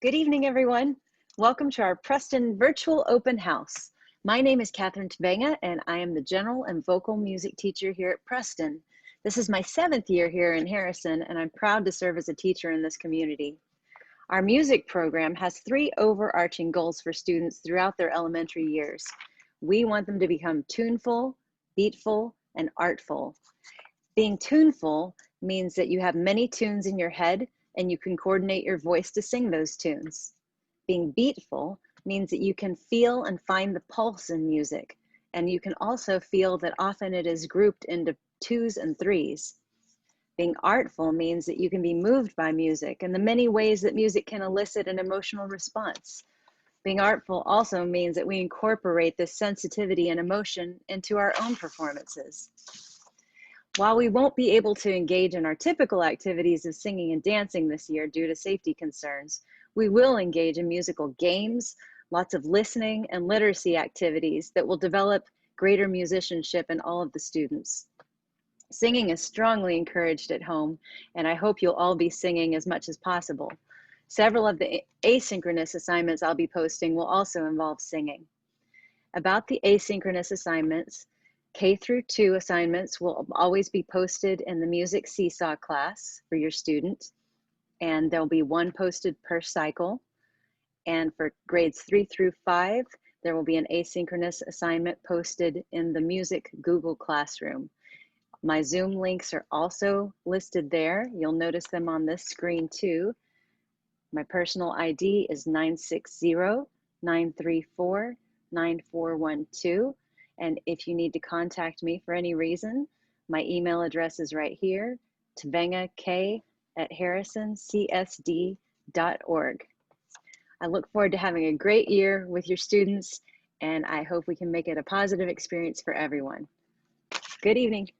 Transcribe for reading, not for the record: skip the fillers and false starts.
Good evening, everyone. Welcome to our Preston virtual open house. My name is Catherine Tvenga, and I am the general and vocal music teacher here at Preston. This is my 7th year here in Harrison, and I'm proud to serve as a teacher in this community. Our music program has 3 overarching goals for students throughout their elementary years. We want them to become tuneful, beatful, and artful. Being tuneful means that you have many tunes in your head and you can coordinate your voice to sing those tunes. Being beatful means that you can feel and find the pulse in music, and you can also feel that often it is grouped into 2s and 3s. Being artful means that you can be moved by music and the many ways that music can elicit an emotional response. Being artful also means that we incorporate this sensitivity and emotion into our own performances. While we won't be able to engage in our typical activities of singing and dancing this year due to safety concerns, we will engage in musical games, lots of listening and literacy activities that will develop greater musicianship in all of the students. Singing is strongly encouraged at home, and I hope you'll all be singing as much as possible. Several of the asynchronous assignments I'll be posting will also involve singing. About the asynchronous assignments, K through 2 assignments will always be posted in the music seesaw class for your student, and there'll be 1 posted per cycle. And for grades 3 through 5, there will be an asynchronous assignment posted in the music Google Classroom. My Zoom links are also listed there. You'll notice them on this screen too. My personal ID is 960-934-9412. And if you need to contact me for any reason, my email address is right here, tvengak@harrisoncsd.org. I look forward to having a great year with your students, and I hope we can make it a positive experience for everyone. Good evening.